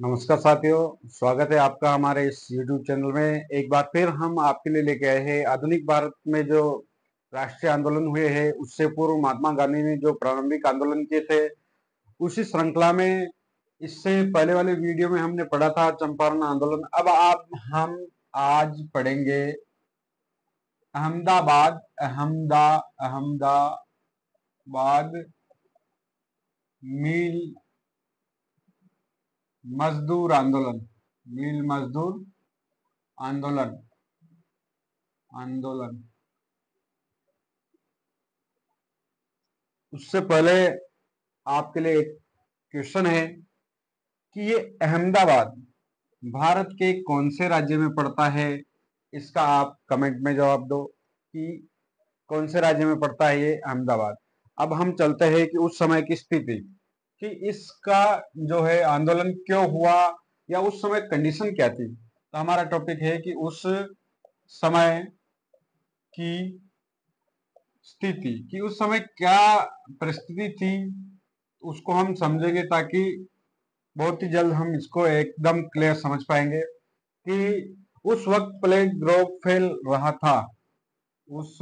नमस्कार साथियों, स्वागत है आपका हमारे इस YouTube चैनल में। एक बार फिर हम आपके लिए लेके आए हैं आधुनिक भारत में जो राष्ट्रीय आंदोलन हुए हैं, उससे पूर्व महात्मा गांधी ने जो प्रारंभिक आंदोलन किए थे, उसी श्रृंखला में इससे पहले वाले वीडियो में हमने पढ़ा था चंपारण आंदोलन। अब आप हम आज पढ़ेंगे अहमदाबाद मिल मजदूर आंदोलन। मिल मजदूर आंदोलन आंदोलन उससे पहले आपके लिए एक क्वेश्चन है कि ये अहमदाबाद भारत के कौन से राज्य में पड़ता है। इसका आप कमेंट में जवाब दो कि कौन से राज्य में पड़ता है ये अहमदाबाद। अब हम चलते हैं कि उस समय की स्थिति, कि इसका जो है आंदोलन क्यों हुआ या उस समय कंडीशन क्या थी। तो हमारा टॉपिक है कि उस समय की स्थिति, कि उस समय क्या परिस्थिति थी, उसको हम समझेंगे ताकि बहुत ही जल्द हम इसको एकदम क्लियर समझ पाएंगे कि उस वक्त प्लेग रोग फैल रहा था। उस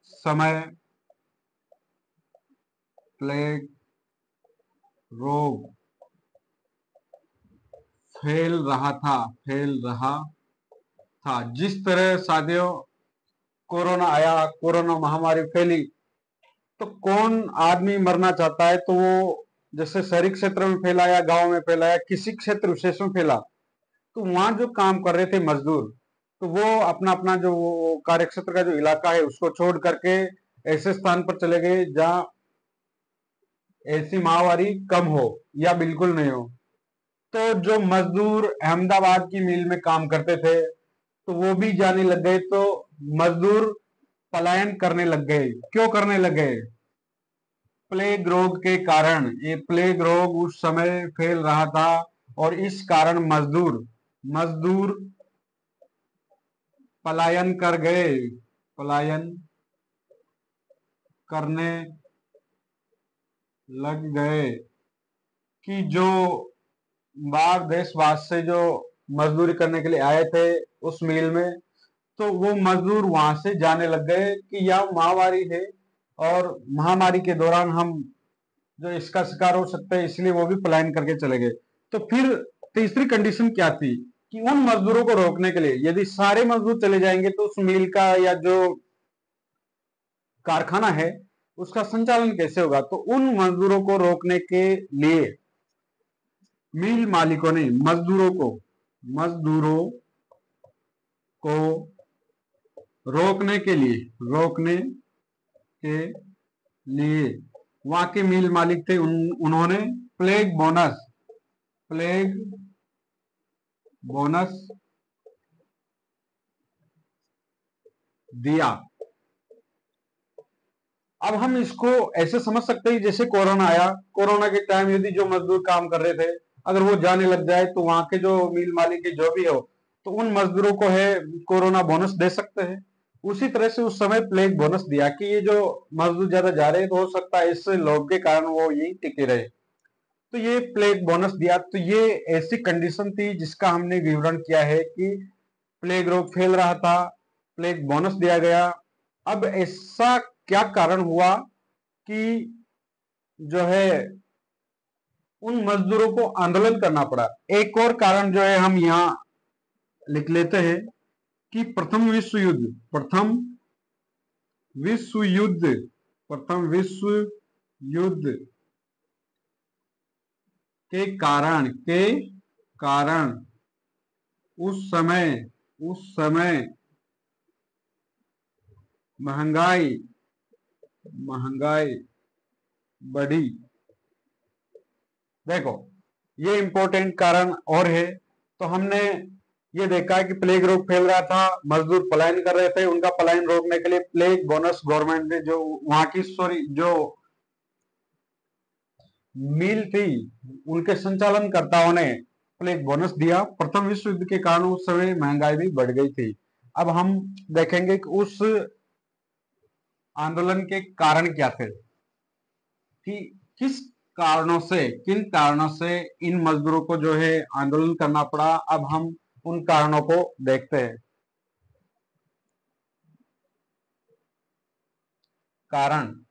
समय प्लेग रोग फैल रहा था। जिस तरह साथियों कोरोना आया, कोरोना महामारी फैली, तो कौन आदमी मरना चाहता है। तो वो जैसे शहरी क्षेत्र में फैला या गांव में फैला या किसी क्षेत्र विशेष में फैला, तो वहां जो काम कर रहे थे मजदूर, तो वो अपना अपना जो कार्य क्षेत्र का जो इलाका है उसको छोड़ करके ऐसे स्थान पर चले गए जहां ऐसी महामारी कम हो या बिल्कुल नहीं हो। तो जो मजदूर अहमदाबाद की मिल में काम करते थे, तो वो भी जाने लग गए। तो मजदूर पलायन करने लग गए। क्यों करने लग गए? प्लेग रोग के कारण। ये प्लेग रोग उस समय फैल रहा था और इस कारण मजदूर पलायन कर गए, पलायन करने लग गए। कि जो बाहर देशवास से जो मजदूरी करने के लिए आए थे उस मिल में, तो वो मजदूर वहां से जाने लग गए कि यह महामारी है और महामारी के दौरान हम जो इसका शिकार हो सकते हैं, इसलिए वो भी पलायन करके चले गए। तो फिर तीसरी कंडीशन क्या थी कि उन मजदूरों को रोकने के लिए, यदि सारे मजदूर चले जाएंगे तो उस मिल का या जो कारखाना है उसका संचालन कैसे होगा। तो उन मजदूरों को रोकने के लिए मिल मालिकों ने मजदूरों को रोकने के लिए वहां के मिल मालिक थे, उन्होंने प्लेग बोनस दिया। अब हम इसको ऐसे समझ सकते हैं जैसे कोरोना आया, कोरोना के टाइम यदि जो मजदूर काम कर रहे थे अगर वो जाने लग जाए, तो वहां के जो मिल मालिक जो भी हो, तो उन मजदूरों को है कोरोना बोनस दे सकते हैं। उसी तरह से उस समय प्लेग बोनस दिया कि ये जो मजदूर ज्यादा जा रहे हैं तो हो सकता है इस लोग के कारण वो यही टिके रहे। तो ये प्लेग बोनस दिया। तो ये ऐसी कंडीशन थी जिसका हमने विवरण किया है कि प्लेग रोग फैल रहा था, प्लेग बोनस दिया गया। अब ऐसा क्या कारण हुआ कि जो है उन मजदूरों को आंदोलन करना पड़ा। एक और कारण जो है हम यहां लिख लेते हैं कि प्रथम विश्व युद्ध के कारण उस समय महंगाई बढ़ी। देखो, ये इंपॉर्टेंट कारण और है। तो हमने ये देखा है कि प्लेग रोग फैल रहा था, मजदूर पलायन कर रहे थे, उनका पलायन रोकने के लिए प्लेग बोनस गवर्नमेंट ने जो वहां की जो मिल थी उनके संचालनकर्ताओं ने प्लेग बोनस दिया। प्रथम विश्व युद्ध के कारण उस समय महंगाई भी बढ़ गई थी। अब हम देखेंगे कि उस आंदोलन के कारण क्या थे, कि किस कारणों से, किन कारणों से इन मजदूरों को जो है आंदोलन करना पड़ा, अब हम उन कारणों को देखते हैं। कारण,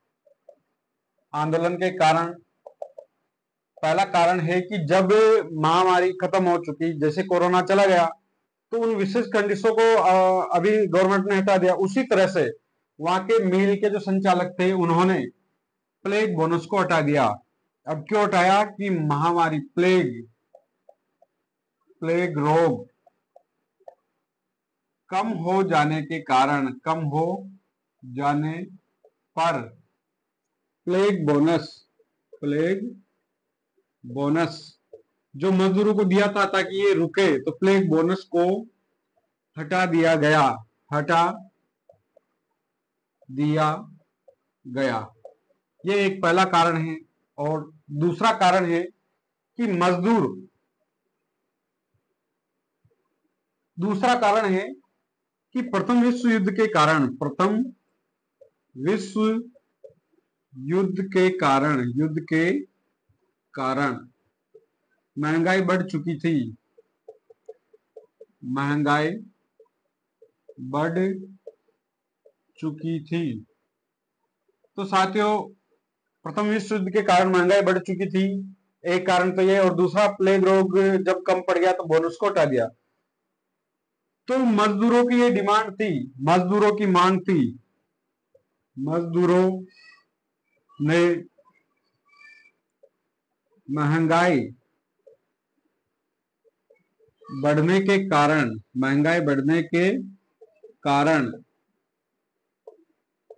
आंदोलन के कारण, पहला कारण है कि जब महामारी खत्म हो चुकी, जैसे कोरोना चला गया, तो उन विशेष कंडीशनों को अभी गवर्नमेंट ने हटा दिया। उसी तरह से वहां के मिल के जो संचालक थे उन्होंने प्लेग बोनस को हटा दिया। अब क्यों हटाया? कि महामारी प्लेग रोग कम हो जाने के कारण, कम हो जाने पर प्लेग बोनस जो मजदूरों को दिया था ताकि ये रुके, तो प्लेग बोनस को हटा दिया गया। ये एक पहला कारण है। और दूसरा कारण है कि दूसरा कारण है कि प्रथम विश्व युद्ध के कारण महंगाई बढ़ चुकी थी। तो साथियों, प्रथम विश्व युद्ध के कारण महंगाई बढ़ चुकी थी, एक कारण तो ये, और दूसरा प्लेग रोग जब कम पड़ गया तो बोनस को हटा दिया। तो मजदूरों की ये डिमांड थी, मजदूरों की मांग थी, मजदूरों ने महंगाई बढ़ने के कारण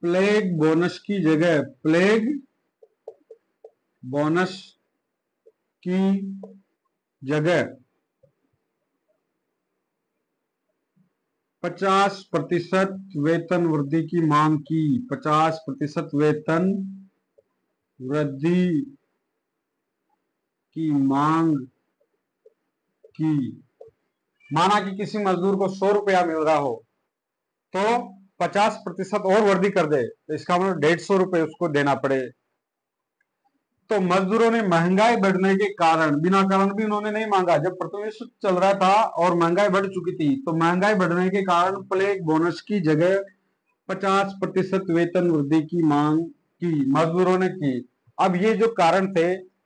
प्लेग बोनस की जगह 50% वेतन वृद्धि की मांग की। 50% वेतन वृद्धि की मांग की। माना कि किसी मजदूर को 100 रुपया मिल रहा हो, तो 50% और वृद्धि कर दे, तो इसका मतलब 150 रुपए उसको देना पड़े। तो मजदूरों ने महंगाई बढ़ने के कारण, बिना कारण भी उन्होंने नहीं मांगा, जब प्रथम विश्व चल रहा था और महंगाई बढ़ चुकी थी, तो महंगाई बढ़ने के कारण प्लेग बोनस की जगह 50% वेतन वृद्धि की मांग की, मजदूरों ने की। अब ये जो कारण थे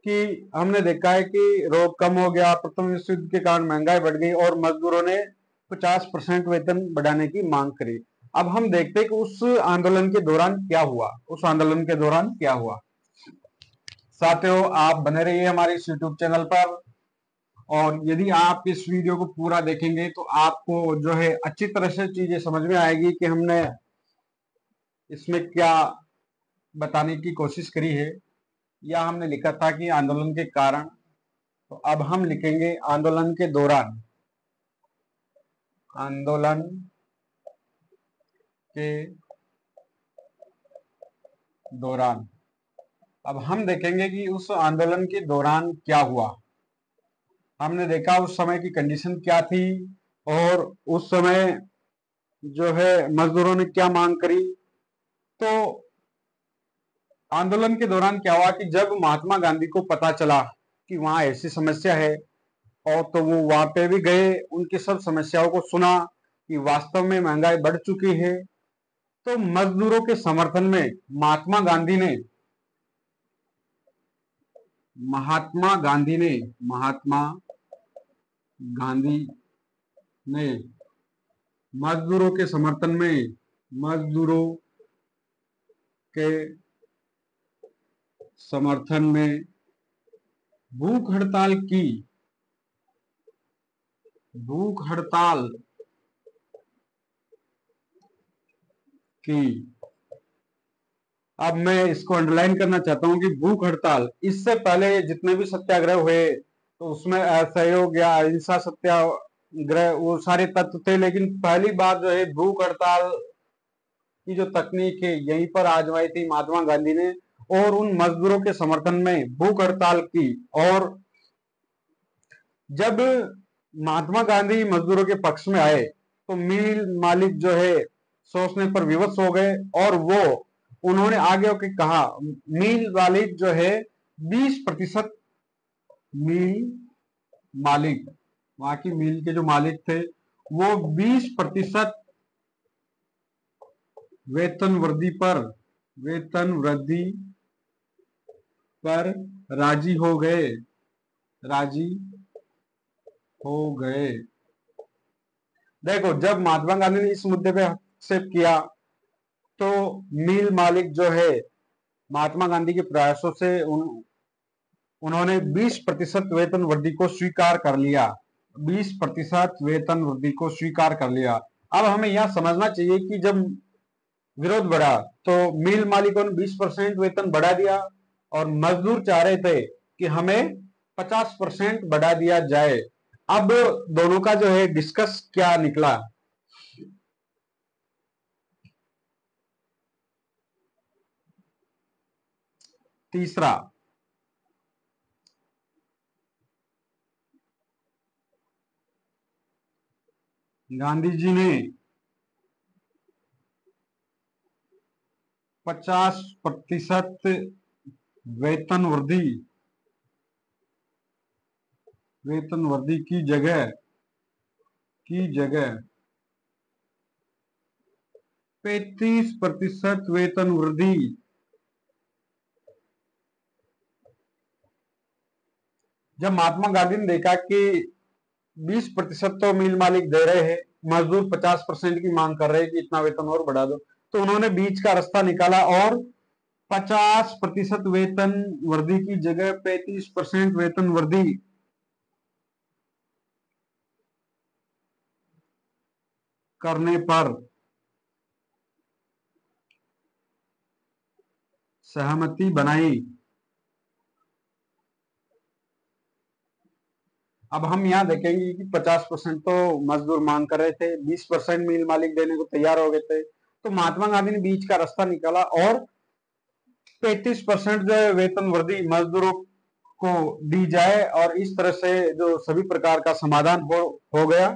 कि हमने देखा है कि रोग कम हो गया, प्रथम विश्व युद्ध के कारण महंगाई बढ़ गई और मजदूरों ने 50% वेतन बढ़ाने की मांग करी। अब हम देखते हैं कि उस आंदोलन के दौरान क्या हुआ। साथियों, आप बने रहिए हमारे इस यूट्यूब चैनल पर, और यदि आप इस वीडियो को पूरा देखेंगे तो आपको जो है अच्छी तरह से चीजें समझ में आएगी कि हमने इसमें क्या बताने की कोशिश करी है, या हमने लिखा था कि आंदोलन के कारण, तो अब हम लिखेंगे आंदोलन के दौरान। अब हम देखेंगे कि उस आंदोलन के दौरान क्या हुआ। हमने देखा उस समय की कंडीशन क्या थी, और उस समय जो है मजदूरों ने क्या मांग करी। तो आंदोलन के दौरान क्या हुआ कि जब महात्मा गांधी को पता चला कि वहां ऐसी समस्या है, और तो वो वहां पे भी गए, उनकी सब समस्याओं को सुना कि वास्तव में महंगाई बढ़ चुकी है। तो मजदूरों के समर्थन में महात्मा गांधी ने मजदूरों के समर्थन में, भूख हड़ताल की। अब मैं इसको अंडरलाइन करना चाहता हूं कि भूख हड़ताल, इससे पहले जितने भी सत्याग्रह हुए तो उसमें असहयोग या अहिंसा सत्याग्रह वो सारे तत्व थे, लेकिन पहली बार जो है भूख हड़ताल की जो तकनीक है यहीं पर आजमाई थी महात्मा गांधी ने, और उन मजदूरों के समर्थन में भूख हड़ताल की। और जब महात्मा गांधी मजदूरों के पक्ष में आए तो मिल मालिक जो है सोचने पर विवश हो गए, और उन्होंने आगे होकर कहा, मिल मालिक जो है 20% मिल मालिक, वहां की मिल के जो मालिक थे वो 20% वेतन वृद्धि पर वेतन वृद्धि पर राजी हो गए, राजी हो गए। देखो, जब महात्मा गांधी ने इस मुद्दे पे हस्तक्षेप किया तो मिल मालिक जो है महात्मा गांधी के प्रयासों से उन्होंने 20% वेतन वृद्धि को स्वीकार कर लिया, 20% वेतन वृद्धि को स्वीकार कर लिया। अब हमें यह समझना चाहिए कि जब विरोध बढ़ा तो मिल मालिकों ने 20% वेतन बढ़ा दिया और मजदूर चाह रहे थे कि हमें 50% बढ़ा दिया जाए। अब दोनों का जो है डिस्कस क्या निकला। तीसरा, गांधी जी ने 50% वेतन वृद्धि की जगह 35% वेतन वृद्धि, जब महात्मा गांधी ने देखा कि 20% तो मिल मालिक दे रहे हैं, मजदूर 50% की मांग कर रहे हैं कि इतना वेतन और बढ़ा दो, तो उन्होंने बीच का रास्ता निकाला और 50% वेतन वृद्धि की जगह 35% वेतन वृद्धि करने पर सहमति बनाई। अब हम यहाँ देखेंगे कि 50% तो मजदूर मांग कर रहे थे, 20% मिल मालिक देने को तैयार हो गए थे, तो महात्मा गांधी ने बीच का रास्ता निकाला और 35% जो है वेतन वृद्धि मजदूरों को दी जाए और इस तरह से जो सभी प्रकार का समाधान हो गया।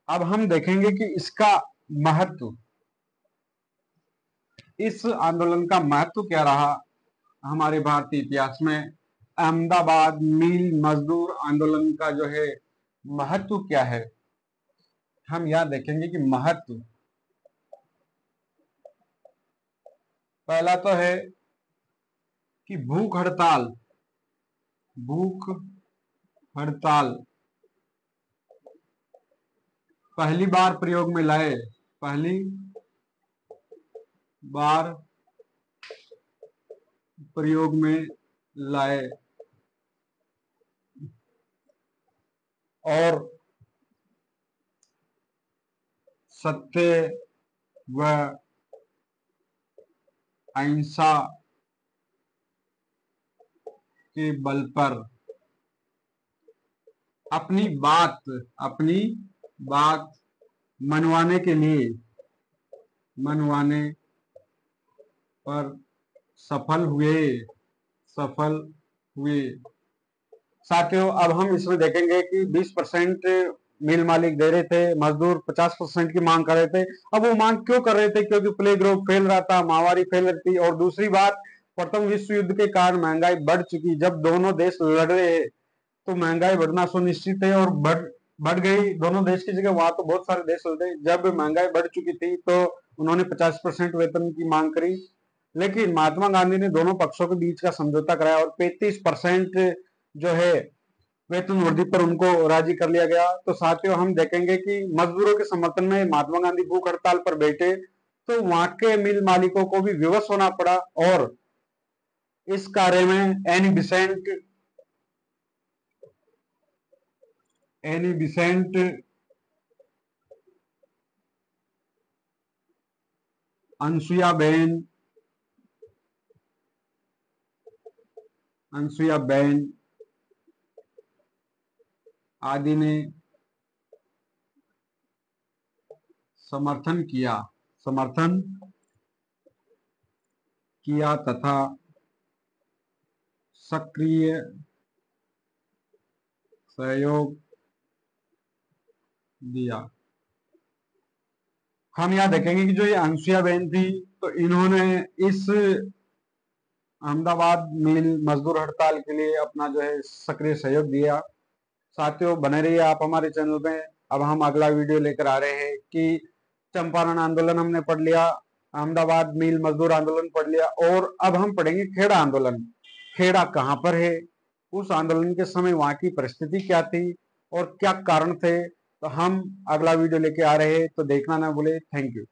अब हम देखेंगे कि इसका महत्व, इस आंदोलन का महत्व क्या रहा हमारे भारतीय इतिहास में। अहमदाबाद मिल मजदूर आंदोलन का जो है महत्व क्या है, हम यह देखेंगे कि महत्व, पहला तो है कि भूख हड़ताल पहली बार प्रयोग में लाए, पहली बार प्रयोग में लाए और सत्य व अहिंसा के बल पर अपनी बात मनवाने पर सफल हुए। साथियों, अब हम इसमें देखेंगे कि 20% मिल मालिक दे रहे थे, मजदूर 50% की मांग कर रहे थे। अब वो मांग क्यों कर रहे थे? क्योंकि प्लेग रोग फैल रहा था, महामारी फैल रही थी और दूसरी बात, प्रथम विश्व युद्ध के कारण महंगाई बढ़ चुकी। जब दोनों देश लड़ रहे हैं तो महंगाई बढ़ना सुनिश्चित है और बढ़ गई। दोनों देश की जगह वहां तो बहुत सारे देश लड़े। जब महंगाई बढ़ चुकी थी तो उन्होंने 50% वेतन की मांग करी, लेकिन महात्मा गांधी ने दोनों पक्षों के बीच का समझौता कराया और 35% जो है वेतन वृद्धि पर उनको राजी कर लिया गया। तो साथियों, हम देखेंगे कि मजदूरों के समर्थन में महात्मा गांधी भूख हड़ताल पर बैठे तो वहां के मिल मालिकों को भी विवश होना पड़ा और इस कार्य में एनी बिसेंट अनसुया बेन आदि ने समर्थन किया तथा सक्रिय सहयोग दिया। हम यहाँ देखेंगे कि जो ये अनसुया बहन थी, तो इन्होंने इस अहमदाबाद मिल मजदूर हड़ताल के लिए अपना जो है सक्रिय सहयोग दिया। साथियों बने रहिए आप हमारे चैनल पे। अब हम अगला वीडियो लेकर आ रहे हैं कि चंपारण आंदोलन हमने पढ़ लिया, अहमदाबाद मिल मजदूर आंदोलन पढ़ लिया, और अब हम पढ़ेंगे खेड़ा आंदोलन। खेड़ा कहाँ पर है, उस आंदोलन के समय वहां की परिस्थिति क्या थी और क्या कारण थे। तो हम अगला वीडियो लेके आ रहे हैं, तो देखना ना भूले। Thank you.